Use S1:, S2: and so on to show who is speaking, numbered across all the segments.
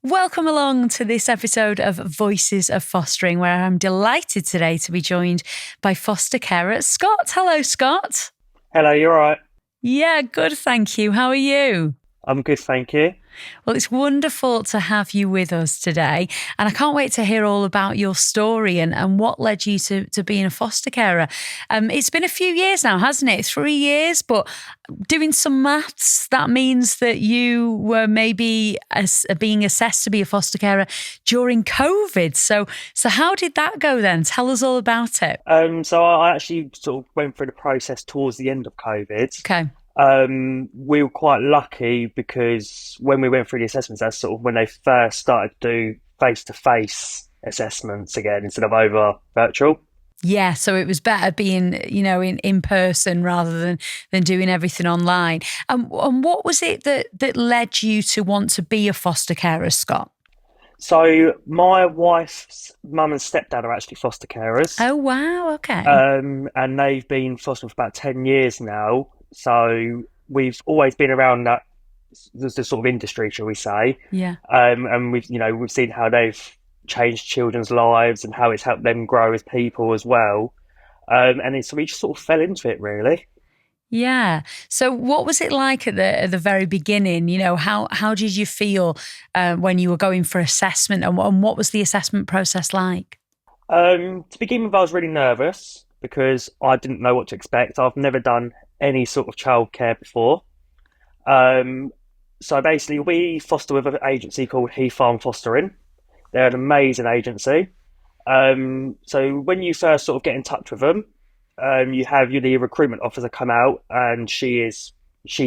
S1: Welcome along to this episode of Voices of Fostering, where I'm delighted today to be joined by foster carer Scott. Hello, Scott.
S2: Hello, you all right?
S1: Yeah, good, thank you. How are you?
S2: I'm good, thank you.
S1: Well, it's wonderful to have you with us today. And I can't wait to hear all about your story and what led you to being a foster carer. It's been a few years now, hasn't it? 3 years, but doing some maths, that means that you were maybe being assessed to be a foster carer during COVID. So how did that go then? Tell us all about it.
S2: So I actually sort of went through the process towards the end of COVID.
S1: Okay.
S2: We were quite lucky because when we went through the assessments, that's sort of when they first started to do face-to-face assessments again instead of over virtual.
S1: Yeah, so it was better being, in person rather than doing everything online. And what was it that led you to want to be a foster carer, Scott?
S2: So my wife's mum and stepdad are actually foster carers,
S1: Oh, wow, okay.
S2: and they've been fostering for about 10 years now. So we've always been around that the sort of industry, shall we say?
S1: Yeah.
S2: And we've seen how they've changed children's lives and how it's helped them grow as people as well. So we just sort of fell into it, really.
S1: Yeah. So what was it like at the very beginning? How did you feel when you were going for assessment and what was the assessment process like?
S2: To begin with, I was really nervous because I didn't know what to expect. I've never done any sort of childcare before. So basically, we foster with an agency called He Farm Fostering. They're an amazing agency. So when you first sort of get in touch with them, you have the recruitment officer come out, and she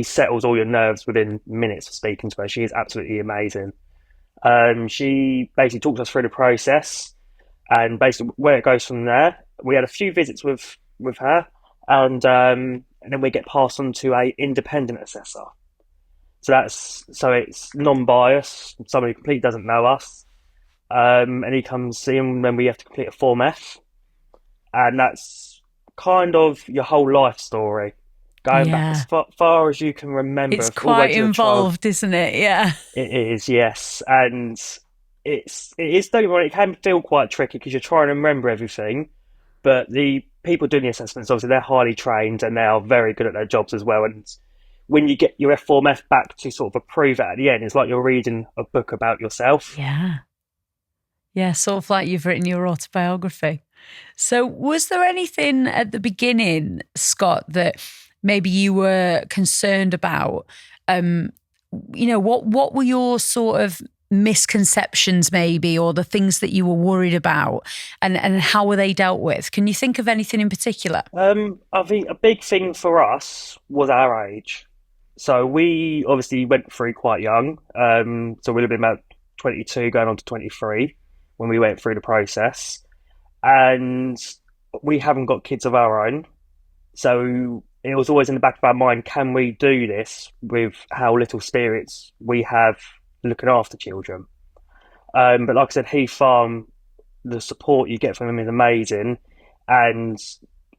S2: settles all your nerves within minutes of speaking to her. She is absolutely amazing. She basically talks us through the process and basically where it goes from there. We had a few visits with her, and then we get passed on to a independent assessor. So it's non-biased, somebody who completely doesn't know us, and he comes in when we have to complete a Form F, and that's kind of your whole life story, going back
S1: Yeah.
S2: as far as you can remember,
S1: It's
S2: all the way
S1: quite
S2: to your child.
S1: involved, isn't it? Yeah.
S2: It is, yes, and it is. Don't get me wrong, it can feel quite tricky because you're trying to remember everything, but the people doing the assessments, obviously, they're highly trained and they are very good at their jobs as well. And when you get your Form F back to sort of approve it at the end, it's like you're reading a book about yourself.
S1: Yeah. Yeah, sort of like you've written your autobiography. So was there anything at the beginning, Scott, that maybe you were concerned about? What were your sort of misconceptions maybe, or the things that you were worried about, and how were they dealt with? Can you think of anything in particular?
S2: I think a big thing for us was our age. So we obviously went through quite young. So we'd have been about 22 going on to 23 when we went through the process. And we haven't got kids of our own. So it was always in the back of our mind, can we do this with how little spirits we have looking after children? But like I said, Heath Farm, the support you get from him is amazing. And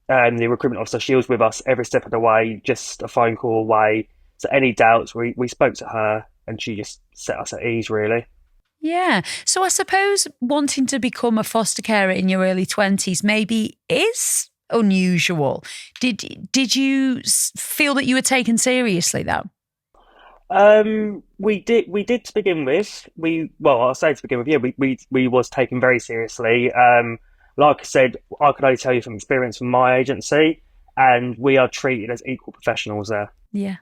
S2: the recruitment officer, she was with us every step of the way, just a phone call away. So any doubts, we spoke to her and she just set us at ease, really.
S1: Yeah. So I suppose wanting to become a foster carer in your early 20s maybe is unusual. Did you feel that you were taken seriously though?
S2: We did to begin with. I'll say to begin with, yeah, we was taken very seriously. Like I said, I could only tell you from experience from my agency, and we are treated as equal professionals there.
S1: Yeah.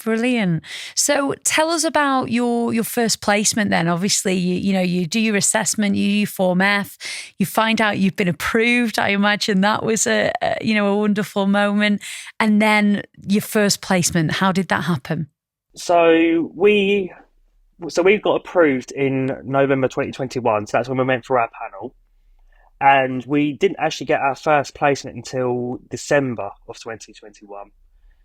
S1: Brilliant. So tell us about your first placement then. Obviously, you do your assessment, you do your Form F, you find out you've been approved. I imagine that was a wonderful moment. And then your first placement, how did that happen?
S2: So we got approved in November 2021. So that's when we went for our panel, and we didn't actually get our first placement until December of 2021.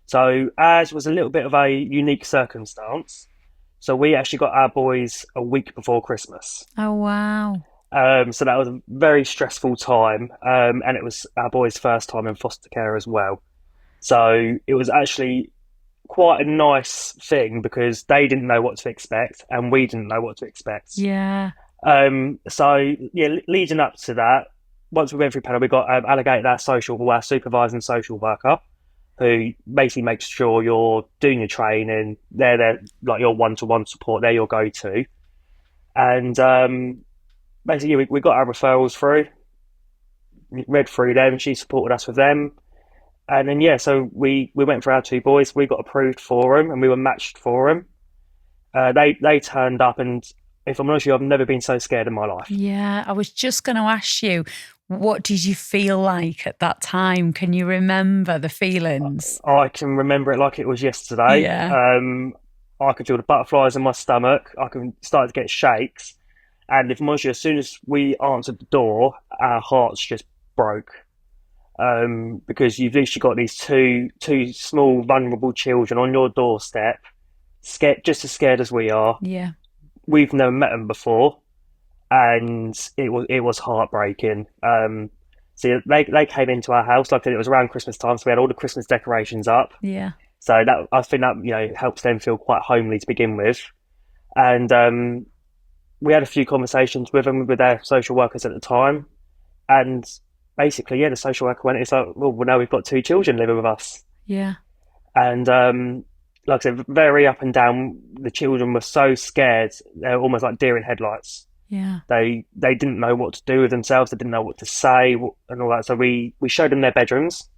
S2: So ours was a little bit of a unique circumstance. So we actually got our boys a week before Christmas.
S1: Oh, wow.
S2: So that was a very stressful time, and it was our boys' first time in foster care as well. So it was actually quite a nice thing because they didn't know what to expect and we didn't know what to expect.
S1: Yeah.
S2: So yeah, leading up to that, once we went through panel, we got allocated our supervising social worker, who basically makes sure you're doing your training. They're there like your one-to-one support. They're your go-to, and basically we got our referrals through, read through them. She supported us with them, and then yeah, so we went for our two boys. We got approved for them, and we were matched for them. They turned up, and if I'm honest with you, I've never been so scared in my life.
S1: Yeah, I was just going to ask you, what did you feel like at that time? Can you remember the feelings?
S2: I can remember it like it was yesterday.
S1: Yeah.
S2: I could feel the butterflies in my stomach. I can start to get shakes. And if I'm honest with you, as soon as we answered the door, our hearts just broke. Because you've literally got these two small vulnerable children on your doorstep, scared, just as scared as we are.
S1: Yeah.
S2: We've never met them before, and it was heartbreaking. So they came into our house, like I said, it was around Christmas time, so we had all the Christmas decorations up.
S1: Yeah.
S2: So that, I think that helps them feel quite homely to begin with, and we had a few conversations with them, with their social workers at the time, and basically, yeah, the social worker went, it's like, well, now we've got two children living with us.
S1: Yeah.
S2: And like I said, very up and down. The children were so scared; they were almost like deer in headlights.
S1: Yeah.
S2: They didn't know what to do with themselves. They didn't know what to say and all that. So we showed them their bedrooms,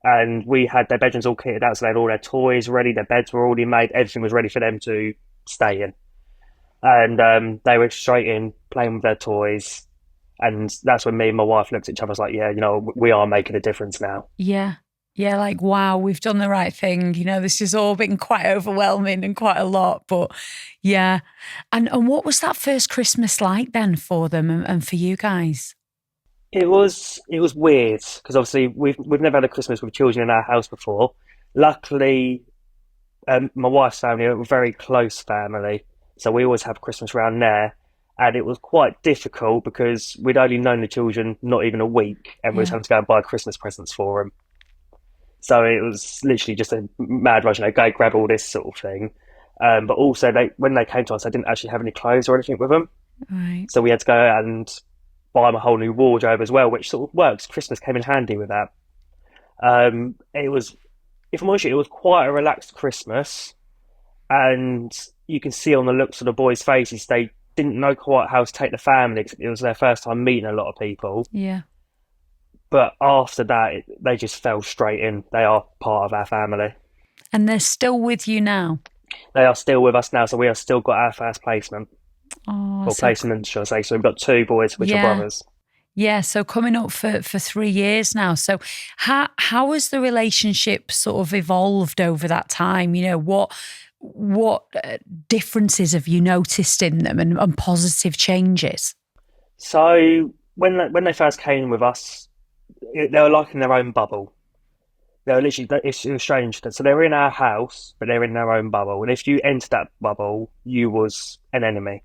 S2: and we had their bedrooms all kitted out. So they had all their toys ready. Their beds were already made. Everything was ready for them to stay in. And they were straight in playing with their toys. And that's when me and my wife looked at each other. I was like, yeah, we are making a difference now.
S1: Yeah. Yeah, like, wow, we've done the right thing. This has all been quite overwhelming and quite a lot, but yeah. And what was that first Christmas like then for them and for you guys?
S2: It was weird because obviously we've never had a Christmas with children in our house before. Luckily, my wife's family are a very close family, so we always have Christmas around there. And it was quite difficult because we'd only known the children not even a week, and we was
S1: Yeah.
S2: having to go and buy Christmas presents for them. So it was literally just a mad rush, go grab all this sort of thing. But also, when they came to us, they didn't actually have any clothes or anything with them.
S1: Right.
S2: So we had to go out and buy them a whole new wardrobe as well, which sort of works. Christmas came in handy with that. It was, if I'm honest, it was quite a relaxed Christmas, and you can see on the looks of the boys' faces they didn't know quite how to take the family. It was their first time meeting a lot of people.
S1: Yeah.
S2: But after that, they just fell straight in. They are part of our family.
S1: And they're still with you now?
S2: They are still with us now, so we have still got our first placement.
S1: Oh,
S2: Or placement, should I say. So we've got two boys, which are brothers.
S1: Yeah, so coming up for 3 years now. So how has the relationship sort of evolved over that time? What differences have you noticed in them and positive changes?
S2: So when they first came with us, they were like in their own bubble. They were literally, it was strange. So they were in our house, but they're in their own bubble. And if you entered that bubble, you was an enemy.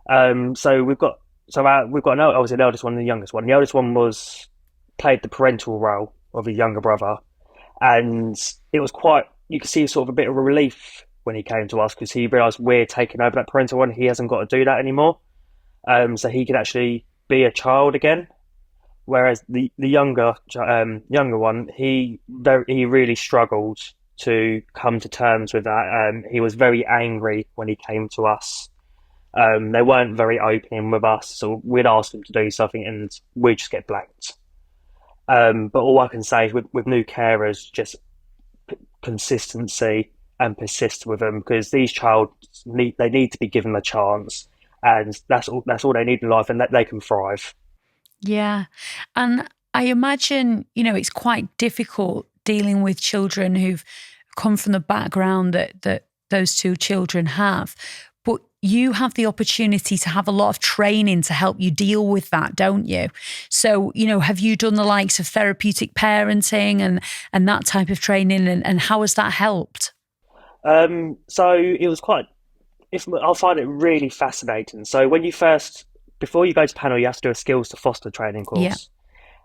S2: So we've got obviously the eldest one and the youngest one. The eldest one played the parental role of a younger brother, and it was quite. You could see sort of a bit of a relief when he came to us because he realised we're taking over that parental one. He hasn't got to do that anymore, so he could actually be a child again. Whereas the younger one, he really struggled to come to terms with that. He was very angry when he came to us. They weren't very open with us, so we'd ask them to do something and we'd just get blanked. But all I can say is with new carers, just consistency and persist with them because these need to be given a chance, and that's all they need in life, and that they can thrive.
S1: Yeah. And I imagine, it's quite difficult dealing with children who've come from the background that those two children have. But you have the opportunity to have a lot of training to help you deal with that, don't you? So, have you done the likes of therapeutic parenting and that type of training, and how has that helped?
S2: So it was I find it really fascinating. So before you go to panel, you have to do a skills to foster training course.
S1: Yeah.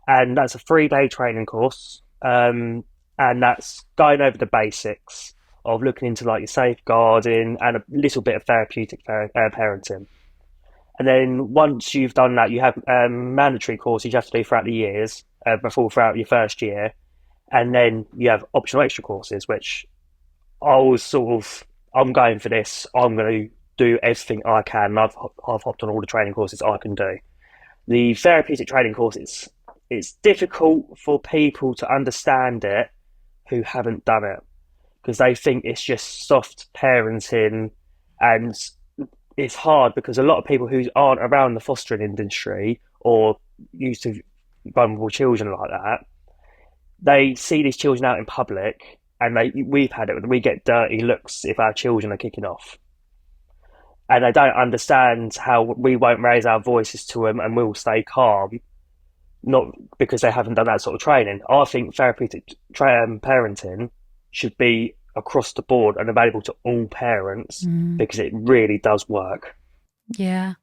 S2: And that's a 3-day training course. and that's going over the basics of looking into like your safeguarding and a little bit of therapeutic parenting. And then once you've done that, you have mandatory courses you have to do throughout the years, throughout your first year, and then you have optional extra courses, which I was I'm going for this. I'm going to do everything I can. And I've hopped on all the training courses I can do. The therapeutic training courses, it's difficult for people to understand it who haven't done it because they think it's just soft parenting, and it's hard because a lot of people who aren't around the fostering industry or used to vulnerable children like that, they see these children out in public, and we've had it. We get dirty looks if our children are kicking off, and they don't understand how we won't raise our voices to them and we'll stay calm, not because they haven't done that sort of training. I think therapeutic parenting should be across the board and available to all parents because it really does work.
S1: Yeah.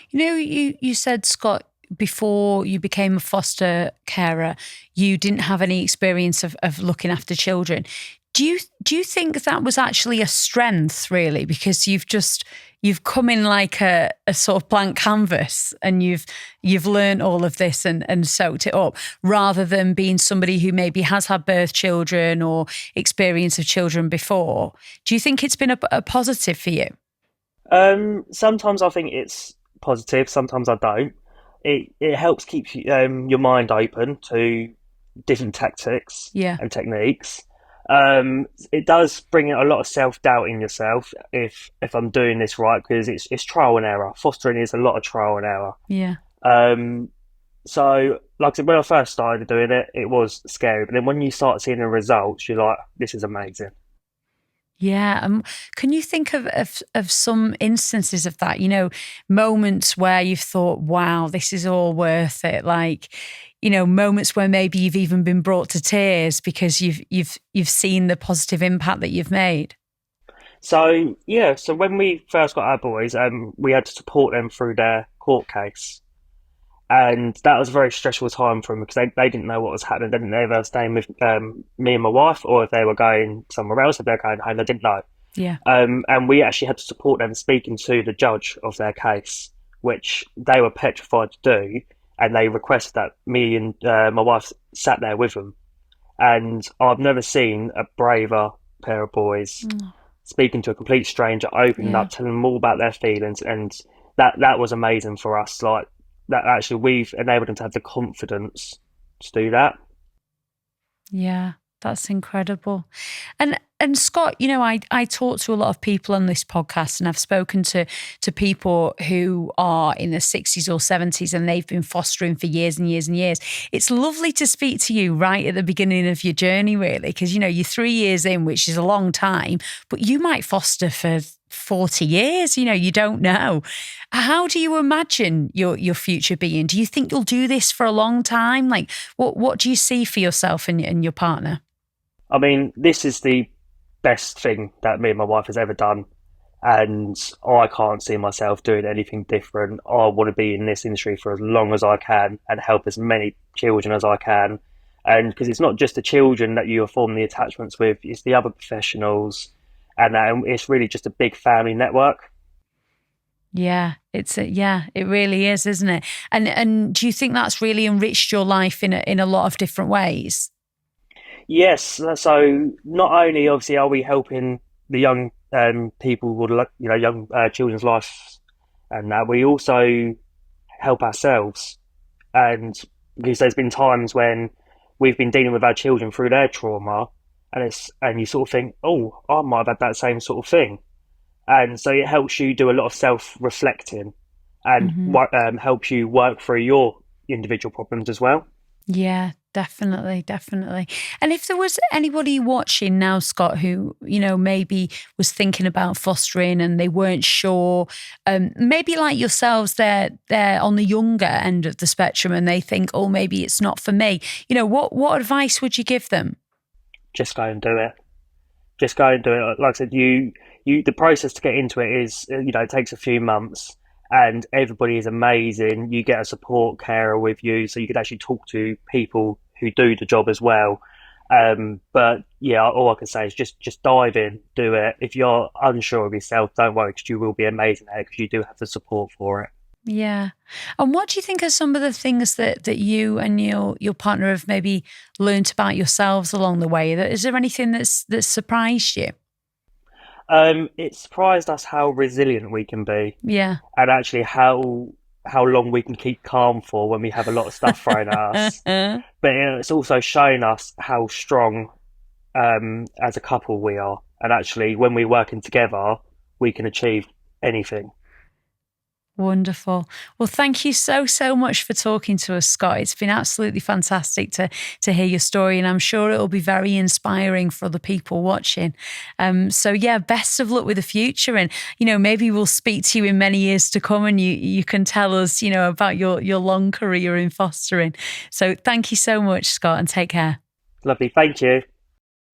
S1: You said, Scott, before you became a foster carer, you didn't have any experience of looking after children. Do you think that was actually a strength, really? Because you've come in like a sort of blank canvas, and you've learned all of this and soaked it up, rather than being somebody who maybe has had birth children or experience of children before. Do you think it's been a positive for you?
S2: Sometimes I think it's positive, sometimes I don't. It helps keep your mind open to different tactics and techniques. It does bring a lot of self-doubt in yourself if I'm doing this right, because it's trial and error. Fostering is a lot of trial and error.
S1: Yeah.
S2: So like I said, when I first started doing it, it was scary, but then when you start seeing the results, you're like, this is amazing.
S1: Yeah. Can you think of some instances of that, moments where you've thought, wow, this is all worth it? Like, moments where maybe you've even been brought to tears because you've seen the positive impact that you've made.
S2: So when we first got our boys, we had to support them through their court case. And that was a very stressful time for them because they didn't know what was happening. They didn't know if they were staying with me and my wife or if they were going somewhere else, if they were going home. They didn't know.
S1: Yeah.
S2: And we actually had to support them speaking to the judge of their case, which they were petrified to do. And they requested that me and my wife sat there with them. And I've never seen a braver pair of boys speaking to a complete stranger, opening up, telling them all about their feelings. And that was amazing for us. Like, that actually we've enabled them to have the confidence to do that.
S1: Yeah, that's incredible. And Scott, I talk to a lot of people on this podcast, and I've spoken to people who are in their 60s or 70s, and they've been fostering for years and years and years. It's lovely to speak to you right at the beginning of your journey, really, because, you're 3 years in, which is a long time, but you might foster for 40 years, you don't know. How do you imagine your future being? Do you think you'll do this for a long time? Like, what do you see for yourself and your partner?
S2: I mean, this is the best thing that me and my wife has ever done, and I can't see myself doing anything different. I want to be in this industry for as long as I can and help as many children as I can. And because it's not just the children that you form the attachments with, it's the other professionals, and it's really just a big family network.
S1: Yeah, it really is, isn't it? And do you think that's really enriched your life in a lot of different ways?
S2: Yes. So not only obviously are we helping the young people with young children's lives, and that we also help ourselves. And because there's been times when we've been dealing with our children through their trauma, and you sort of think, oh, I might have had that same sort of thing. And so it helps you do a lot of self-reflecting and helps you work through your individual problems as well.
S1: Yeah, definitely. And if there was anybody watching now, Scott, who, maybe was thinking about fostering and they weren't sure, maybe like yourselves, they're on the younger end of the spectrum and they think, oh, maybe it's not for me. What advice would you give them?
S2: Just go and do it. Just go and do it. Like I said, the process to get into it is, it takes a few months, and everybody is amazing. You get a support carer with you, so you could actually talk to people who do the job as well. But yeah, all I can say is just dive in, do it. If you're unsure of yourself, don't worry, because you will be amazing at it, because you do have the support for it.
S1: Yeah. And what do you think are some of the things that you and your partner have maybe learnt about yourselves along the way? Is there anything that's surprised you?
S2: It surprised us how resilient we can be,
S1: Yeah.
S2: and actually how long we can keep calm for when we have a lot of stuff thrown at us. But it's also shown us how strong, as a couple we are, and actually when we're working together, we can achieve anything.
S1: Wonderful. Well, thank you so much for talking to us, Scott. It's been absolutely fantastic to hear your story, and I'm sure it'll be very inspiring for other people watching. So yeah, best of luck with the future, and maybe we'll speak to you in many years to come, and you can tell us about your long career in fostering. So thank you so much, Scott, and take care.
S2: Lovely, thank you.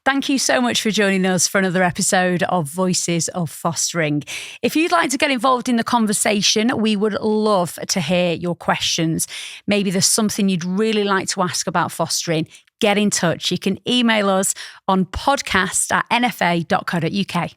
S1: Thank you so much for joining us for another episode of Voices of Fostering. If you'd like to get involved in the conversation, we would love to hear your questions. Maybe there's something you'd really like to ask about fostering. Get in touch. You can email us on podcast@nfa.co.uk.